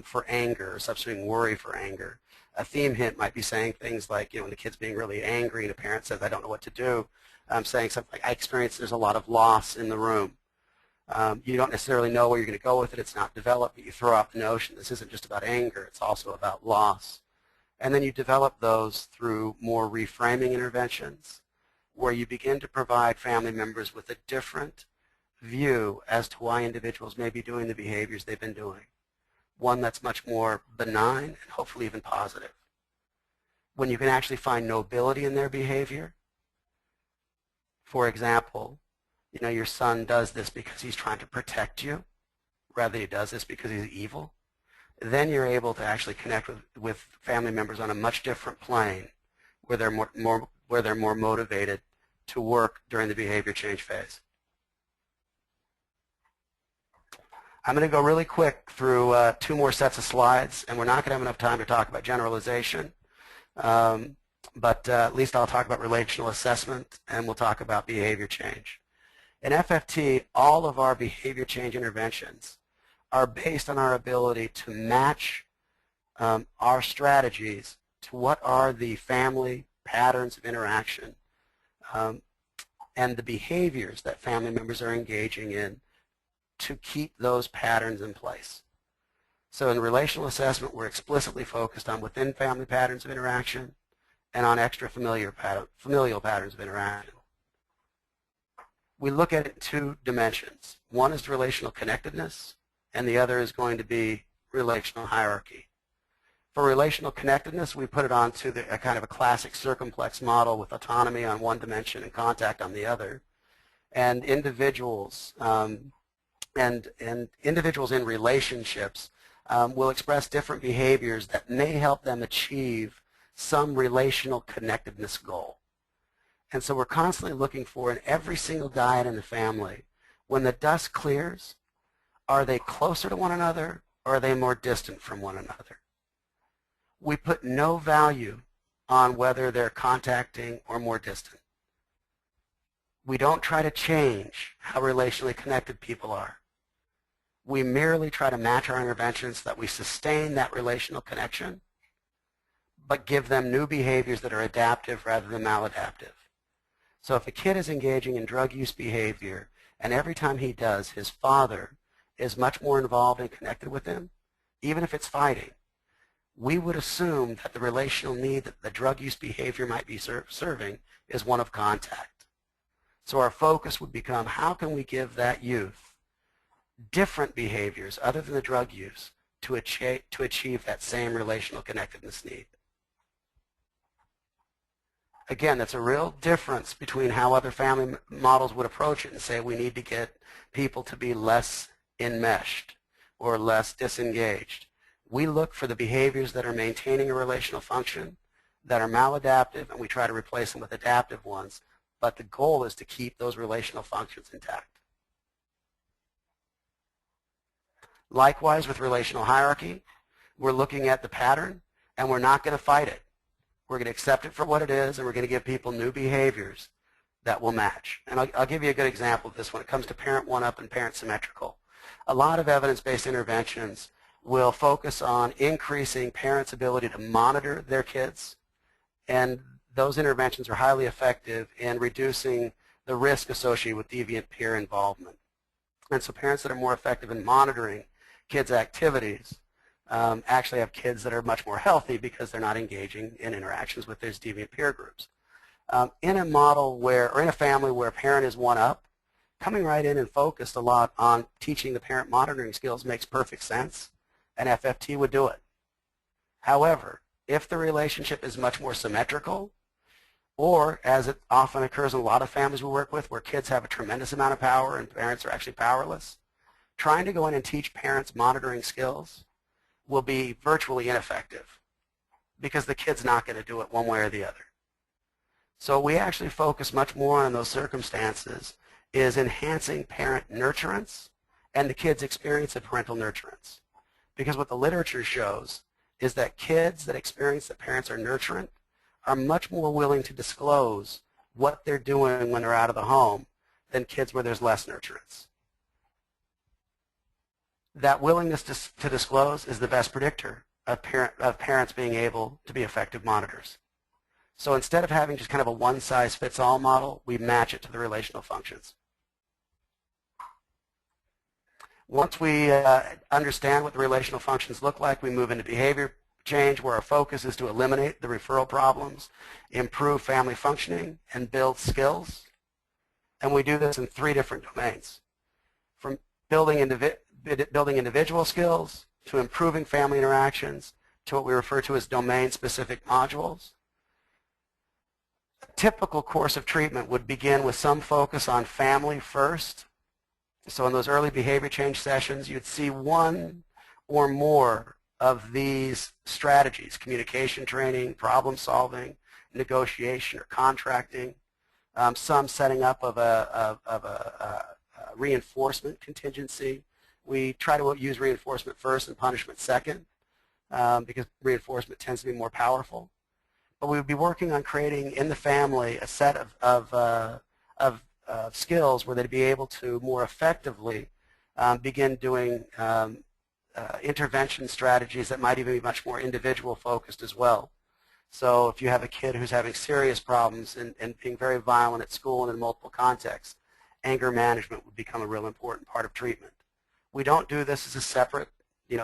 for anger, or substituting worry for anger. A theme hint might be saying things like, when the kid's being really angry and the parent says, I don't know what to do, saying something like, I experience there's a lot of loss in the room. You don't necessarily know where you're going to go with it. It's not developed, but you throw out the notion this isn't just about anger. It's also about loss. And then you develop those through more reframing interventions, where you begin to provide family members with a different view as to why individuals may be doing the behaviors they've been doing. One that's much more benign and hopefully even positive. When you can actually find nobility in their behavior, for example, your son does this because he's trying to protect you, rather than he does this because he's evil, then you're able to actually connect with family members on a much different plane, where they're more motivated to work during the behavior change phase. I'm going to go really quick through 2 more sets of slides, and we're not going to have enough time to talk about generalization, but at least I'll talk about relational assessment, and we'll talk about behavior change. In FFT, all of our behavior change interventions are based on our ability to match our strategies to what are the family patterns of interaction and the behaviors that family members are engaging in to keep those patterns in place. So in relational assessment, we're explicitly focused on within family patterns of interaction and on familial patterns of interaction. We look at it in 2 dimensions. One is relational connectedness, and the other is going to be relational hierarchy. For relational connectedness, we put it onto a kind of a classic circumplex model with autonomy on one dimension and contact on the other. And individuals individuals in relationships will express different behaviors that may help them achieve some relational connectedness goal. And so we're constantly looking for, in every single dyad in the family, when the dust clears, are they closer to one another or are they more distant from one another? We put no value on whether they're contacting or more distant. We don't try to change how relationally connected people are. We merely try to match our interventions so that we sustain that relational connection, but give them new behaviors that are adaptive rather than maladaptive. So if a kid is engaging in drug use behavior, and every time he does, his father is much more involved and connected with him, even if it's fighting, we would assume that the relational need that the drug use behavior might be serving is one of contact. So our focus would become, how can we give that youth different behaviors other than the drug use to achieve that same relational connectedness need? Again, that's a real difference between how other family models would approach it and say we need to get people to be less enmeshed or less disengaged. We look for the behaviors that are maintaining a relational function, that are maladaptive, and we try to replace them with adaptive ones. But the goal is to keep those relational functions intact. Likewise, with relational hierarchy, we're looking at the pattern, and we're not going to fight it. We're going to accept it for what it is, and we're going to give people new behaviors that will match. And I'll give you a good example of this when it comes to parent one-up and parent symmetrical. A lot of evidence-based interventions will focus on increasing parents' ability to monitor their kids, and those interventions are highly effective in reducing the risk associated with deviant peer involvement. And so parents that are more effective in monitoring kids' activities actually have kids that are much more healthy because they're not engaging in interactions with those deviant peer groups. In a model where, or in a family where a parent is one up, coming right in and focused a lot on teaching the parent monitoring skills makes perfect sense, and FFT would do it. However, if the relationship is much more symmetrical, or as it often occurs in a lot of families we work with where kids have a tremendous amount of power and parents are actually powerless, trying to go in and teach parents monitoring skills will be virtually ineffective because the kid's not going to do it one way or the other. So we actually focus much more on those circumstances is enhancing parent nurturance and the kid's experience of parental nurturance. Because what the literature shows is that kids that experience that parents are nurturant are much more willing to disclose what they're doing when they're out of the home than kids where there's less nurturance. That willingness to disclose is the best predictor of parents being able to be effective monitors. So instead of having just kind of a one-size-fits-all model, we match it to the relational functions. Once we understand what the relational functions look like, we move into behavior change, where our focus is to eliminate the referral problems, improve family functioning, and build skills. And we do this in 3 different domains, from building individual skills, to improving family interactions, to what we refer to as domain-specific modules. A typical course of treatment would begin with some focus on family first. So in those early behavior change sessions, you'd see one or more of these strategies: communication training, problem solving, negotiation or contracting, some setting up of a reinforcement contingency. We try to use reinforcement first and punishment second because reinforcement tends to be more powerful. But we would be working on creating in the family a set of skills where they'd be able to more effectively begin doing intervention strategies that might even be much more individual focused as well. So if you have a kid who's having serious problems and being very violent at school and in multiple contexts, anger management would become a real important part of treatment. We don't do this as a separate,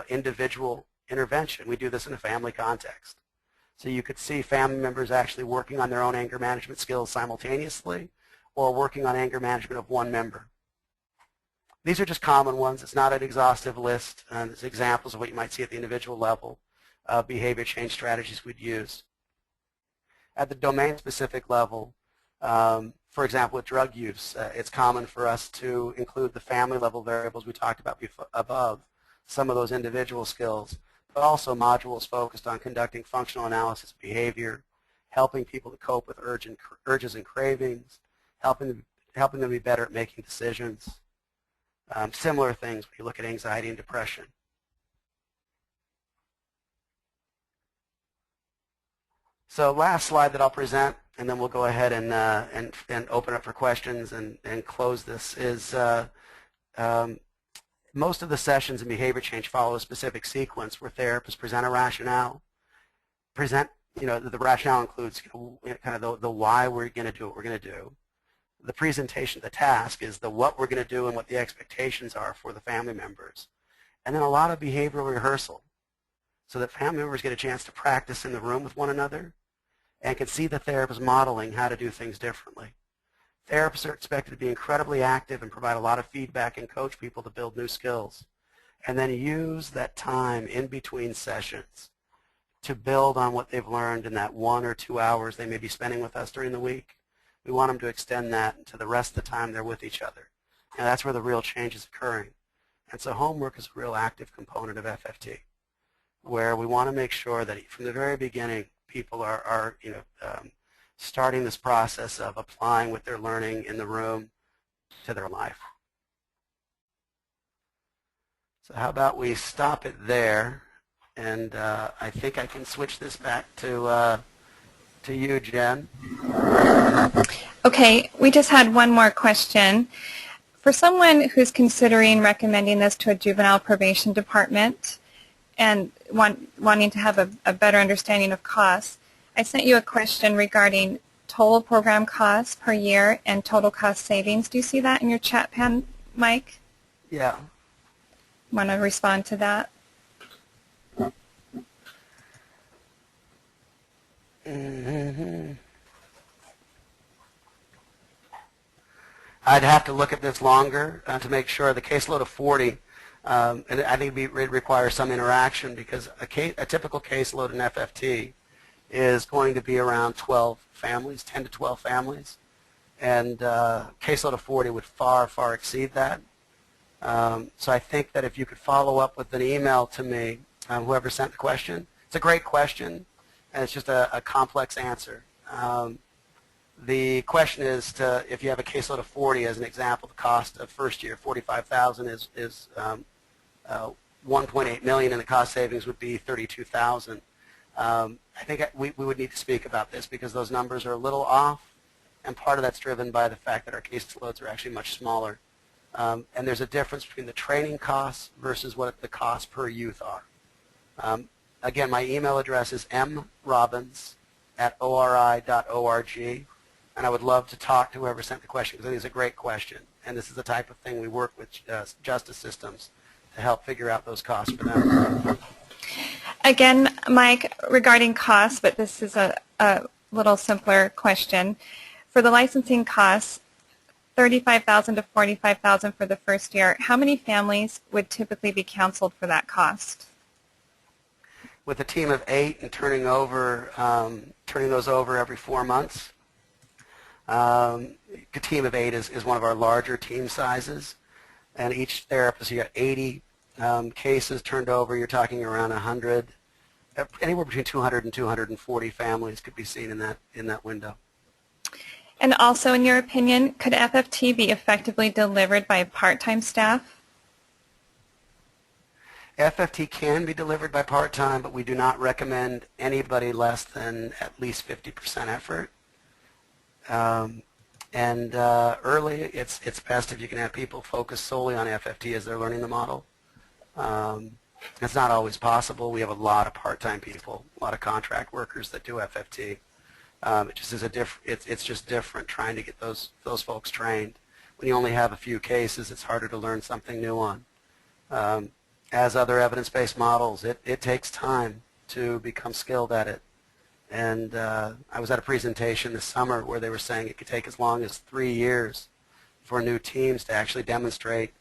individual intervention. We do this in a family context. So you could see family members actually working on their own anger management skills simultaneously, or working on anger management of one member. These are just common ones. It's not an exhaustive list. It's examples of what you might see at the individual level of behavior change strategies we'd use. At the domain-specific level, for example, with drug use, it's common for us to include the family-level variables we talked about above, some of those individual skills, but also modules focused on conducting functional analysis of behavior, helping people to cope with urges and cravings, helping them be better at making decisions. Similar things when you look at anxiety and depression. So last slide that I'll present, and then we'll go ahead and open up for questions and close this, is most of the sessions in behavior change follow a specific sequence where therapists present a rationale. The rationale includes kind of the why we're going to do what we're going to do. The presentation of the task is the what we're going to do and what the expectations are for the family members. And then a lot of behavioral rehearsal so that family members get a chance to practice in the room with one another and can see the therapist modeling how to do things differently. Therapists are expected to be incredibly active and provide a lot of feedback and coach people to build new skills, and then use that time in between sessions to build on what they've learned in that 1 or 2 hours they may be spending with us during the week. We want them to extend that to the rest of the time they're with each other. And that's where the real change is occurring. And so homework is a real active component of FFT, where we want to make sure that from the very beginning, people are starting this process of applying what they're learning in the room to their life. So how about we stop it there, and I think I can switch this back to you, Jen. Okay, we just had one more question. For someone who's considering recommending this to a juvenile probation department and wanting to have a better understanding of costs, I sent you a question regarding total program costs per year and total cost savings. Do you see that in your chat pan, Mike? Yeah. Want to respond to that? Mm-hmm. I'd have to look at this longer to make sure. The caseload of 40, and I think it requires some interaction because a typical caseload in FFT is going to be around 12 families, 10 to 12 families, and caseload of 40 would far, far exceed that. So I think that if you could follow up with an email to me, whoever sent the question, it's a great question, and it's just a complex answer. The question is, if you have a caseload of 40, as an example, the cost of first year, $45,000 is 1.8 million, and the cost savings would be 32,000. I think we would need to speak about this because those numbers are a little off, and part of that's driven by the fact that our caseloads are actually much smaller. And there's a difference between the training costs versus what the costs per youth are. Again, my email address is mrobbins@ori.org, and I would love to talk to whoever sent the question because I think it's a great question, and this is the type of thing we work with justice systems to help figure out those costs for them. Again, Mike, regarding costs, but this is a little simpler question. For the licensing costs, $35,000 to $45,000 for the first year, how many families would typically be counseled for that cost? With a team of 8 and turning those over every 4 months, a team of 8 is one of our larger team sizes, and each therapist, you got 80 cases turned over. You're talking around 100, anywhere between 200 and 240 families could be seen in that window. And also, in your opinion, could FFT be effectively delivered by part-time staff? FFT can be delivered by part-time, but we do not recommend anybody less than at least 50% effort. Early, it's best if you can have people focus solely on FFT as they're learning the model. It's not always possible. We have a lot of part-time people, a lot of contract workers that do FFT. It just is it's just different trying to get those folks trained. When you only have a few cases, it's harder to learn something new on. As other evidence-based models, it takes time to become skilled at it. And I was at a presentation this summer where they were saying it could take as long as 3 years for new teams to actually demonstrate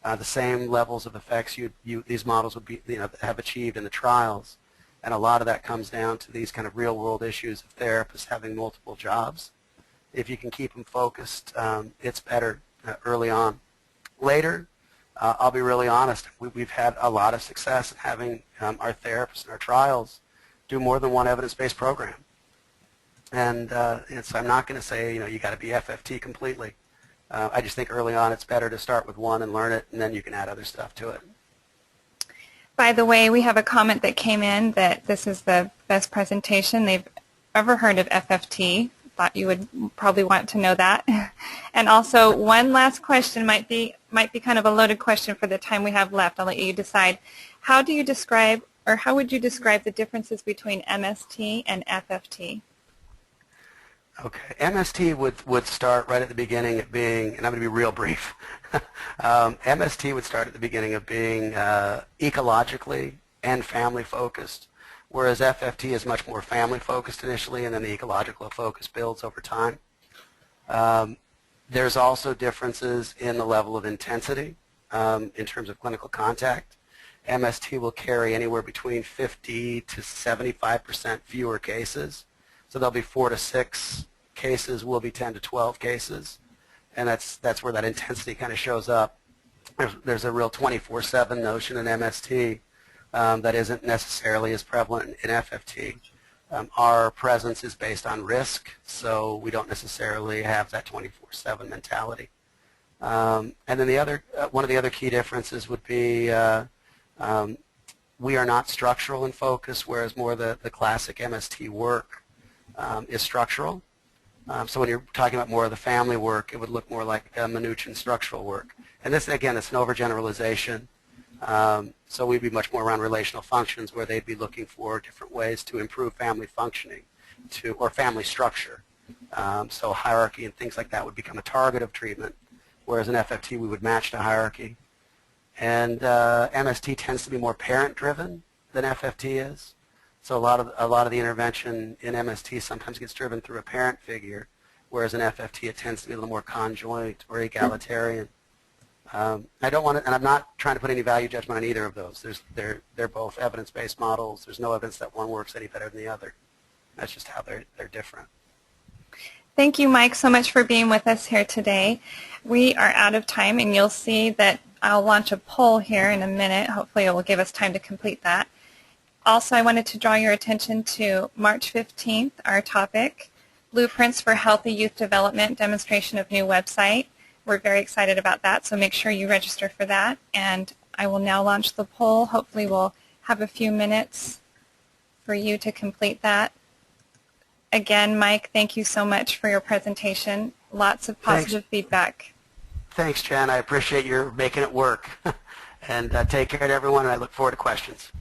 the same levels of effects these models would have achieved in the trials. And a lot of that comes down to these kind of real-world issues of therapists having multiple jobs. If you can keep them focused, it's better early on. Later, I'll be really honest, we've had a lot of success in having our therapists in our trials do more than one evidence-based program. And so I'm not going to say, you got to be FFT completely. I just think early on it's better to start with one and learn it, and then you can add other stuff to it. By the way, we have a comment that came in that this is the best presentation they've ever heard of FFT. Thought you would probably want to know that. And also, one last question might be kind of a loaded question for the time we have left. I'll let you decide. How would you describe the differences between MST and FFT? Okay, MST would start right at the beginning of being, and I'm going to be real brief. MST would start at the beginning of being ecologically and family focused, whereas FFT is much more family focused initially, and then the ecological focus builds over time. There's also differences in the level of intensity in terms of clinical contact. MST will carry anywhere between 50 to 75% fewer cases. So there'll be 4 to 6 cases, will be 10 to 12 cases, and that's where that intensity kind of shows up. There's a real 24/7 notion in MST that isn't necessarily as prevalent in FFT. Our presence is based on risk, so we don't necessarily have that 24/7 mentality. And then one of the other key differences would be we are not structural in focus, whereas more the classic MST work is structural. So when you're talking about more of the family work, it would look more like Minuchin structural work. And this, again, it's an overgeneralization. So we'd be much more around relational functions, where they'd be looking for different ways to improve family functioning or family structure. So hierarchy and things like that would become a target of treatment, whereas in FFT we would match to hierarchy. And MST tends to be more parent-driven than FFT is. So a lot of the intervention in MST sometimes gets driven through a parent figure, whereas in FFT it tends to be a little more conjoint or egalitarian. I don't want to, and I'm not trying to put any value judgment on either of those. They're both evidence-based models. There's no evidence that one works any better than the other. That's just how they're different. Thank you, Mike, so much for being with us here today. We are out of time, and you'll see that I'll launch a poll here in a minute. Hopefully it will give us time to complete that. Also, I wanted to draw your attention to March 15th, our topic, Blueprints for Healthy Youth Development demonstration of new website. We're very excited about that, so make sure you register for that. And I will now launch the poll. Hopefully we'll have a few minutes for you to complete that. Again, Mike, thank you so much for your presentation. Lots of positive feedback. Thanks, Jen. I appreciate your making it work. And take care to everyone, and I look forward to questions.